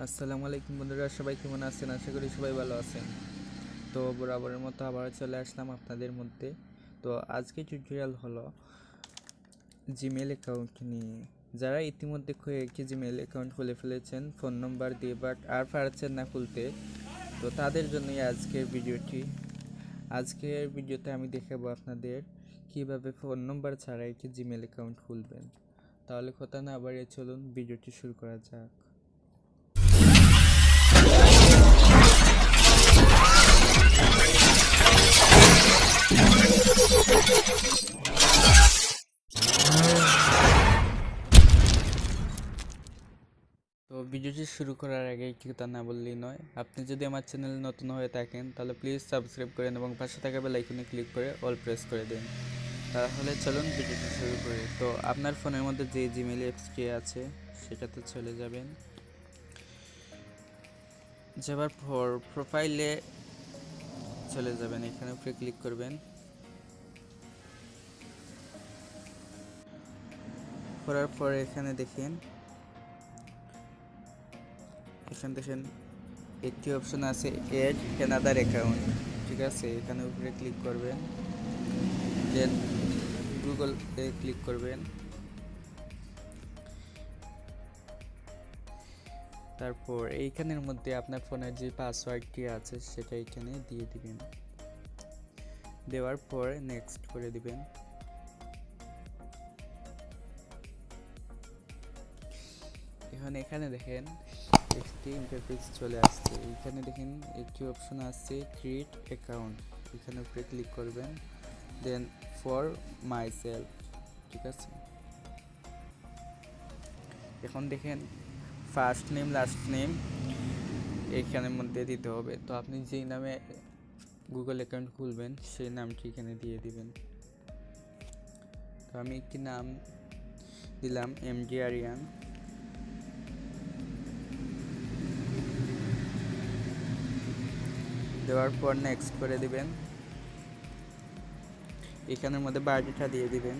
আসসালামু আলাইকুম বন্ধুরা, সবাই কেমন আছেন? আশা করি সবাই ভালো আছেন। তো বরাবরের মতো আবার চলে আসলাম আপনাদের মধ্যে। তো আজকে টিউটোরিয়াল হলো জিমেল অ্যাকাউন্ট নিয়ে। যারা ইতিমধ্যে একটি জিমেল অ্যাকাউন্ট খুলে ফেলেছেন ফোন নম্বর দিয়ে, বাট আর পারছেন না খুলতে, তো তাদের জন্যই আজকের ভিডিওতে আমি দেখাবো আপনাদের কিভাবে ফোন নম্বর ছাড়া একটি জিমেল অ্যাকাউন্ট খুলবেন। তাহলে কথা না বাড়িয়ে চলুন ভিডিওটি শুরু করা যাক। তো ভিডিওটি শুরু করার আগে একটি কথা না বললেই নয়, আপনি যদি আমার চ্যানেলে নতুন হয়ে থাকেন তাহলে প্লিজ সাবস্ক্রাইব করেন এবং পাশে থাকা বেল আইকনে ক্লিক করে অল প্রেস করে দিন। তাহলে চলুন ভিডিওটি শুরু করি। তো আপনার ফোনের মধ্যে যে জিমেল অ্যাপসটি আছে সেটাতে চলে যাবেন। যাবার পর প্রোফাইলে চলে যাবেন, এখানে উপরে ক্লিক করবেন। করার পর এখানে দেখেন একটি অপশন আছে এড অ্যানাদার অ্যাকাউন্ট, ঠিক আছে। এখানে উপরে ক্লিক করবেন, দেন গুগল এ ক্লিক করবেন। তারপর এইখানের মধ্যে আপনার ফোনের যে পাসওয়ার্ডটি আছে সেটা এখানে দিয়ে দিবেন। দেওয়ার পর নেক্সট করে দিবেন। এখানে দেখেন একটি ইন্টারফেস চলে আসছে। এখানে দেখেন একটি অপশন আছে ক্রিয়েট অ্যাকাউন্ট, এখানে উপরে ক্লিক করবেন, দেন ফর মাই সেলফ, ঠিক আছে। এখন দেখেন ফার্স্ট নেম লাস্ট নেম এইখানের মধ্যে দিতে হবে। তো আপনি যেই নামে গুগল অ্যাকাউন্ট খুলবেন সেই নামটি এখানে দিয়ে দিবেন। তো আমি একটি নাম দিলাম এমডি আরিয়ান। দেওয়ার পর নেক্সট করে দিবেন। এখানের মধ্যে বায়োডাটা দিয়ে দিবেন।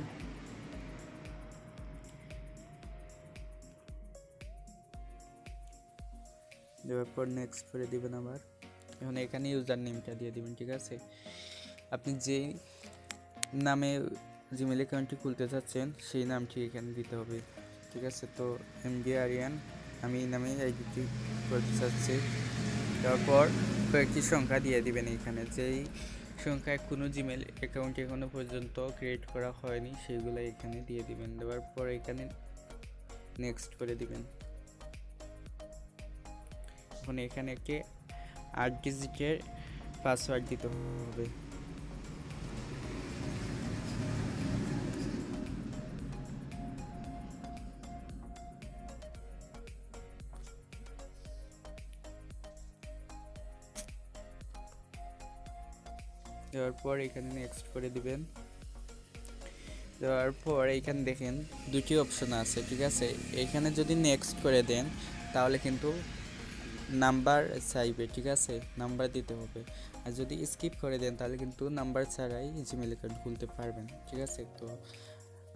দেওয়ার পর নেক্সট করে দিবেন আবার। এখন এখানে ইউজার নেমটা দিয়ে দিবেন, ঠিক আছে। আপনি যেই নামে জিমেল অ্যাকাউন্টটি খুলতে চাচ্ছেন সেই নামটি এখানে দিতে হবে, ঠিক আছে। তো এমডি আরিয়ান আমি এই নামে আইডিটি করতে চাচ্ছি। তারপর কয়েকটি সংখ্যা দিয়ে দিবেন। এখানে যেই সংখ্যায় কোনো জিমেল অ্যাকাউন্ট এখনো পর্যন্ত ক্রিয়েট করা হয়নি সেইগুলো এখানে দিয়ে দিবেন। দেওয়ার পর এখানে নেক্সট করে দিবেন। এখন এখানে একটি 8 ডিজিটের পাসওয়ার্ড দিতে হবে। দেওয়ার পর এখানে নেক্সট করে দিবেন। দেওয়ার পর এইখানে দেখেন দুটি অপশন আছে, ঠিক আছে। এইখানে যদি নেক্সট করে দেন তাহলে কিন্তু নাম্বার চাইবে, ঠিক আছে, নাম্বার দিতে হবে। আর যদি স্কিপ করে দেন তাহলে কিন্তু নাম্বার ছাড়াই জিমেল অ্যাকাউন্ট খুলতে পারবেন, ঠিক আছে। তো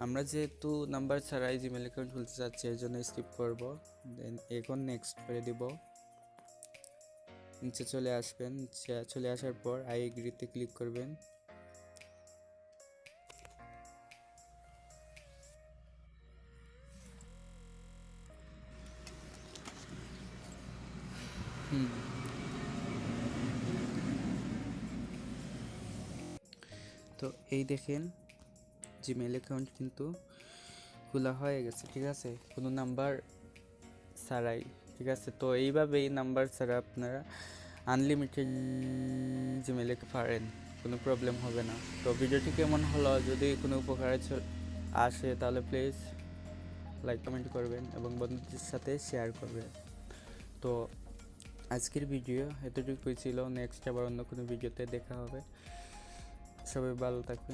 আমরা যেহেতু নাম্বার ছাড়াই জিমেল অ্যাকাউন্ট খুলতে চাচ্ছি এর জন্য স্কিপ করব। দেন এখন নেক্সট করে দিব। নিচে চলে আসবেন, চলে আসার পর আই এগ্রিতে ক্লিক করবেন। তো এই দেখেন জিমেল অ্যাকাউন্ট কিন্তু খোলা হয়ে গেছে, ঠিক আছে, কোনো নাম্বার ছাড়াই, ঠিক আছে। তো এইভাবেই নাম্বার ছাড়া আপনারা আনলিমিটেড জিমেল পারেন, কোনো প্রবলেম হবে না। তো ভিডিওটি কেমন হলো, যদি কোনো উপকারে আসে তাহলে প্লিজ লাইক কমেন্ট করবেন এবং বন্ধুদের সাথে শেয়ার করবেন। তো আজকের ভিডিও এতটুকুই ছিল। নেক্সট আবার অন্য কোনো ভিডিওতে দেখা হবে। সবাই ভালো থাকবেন।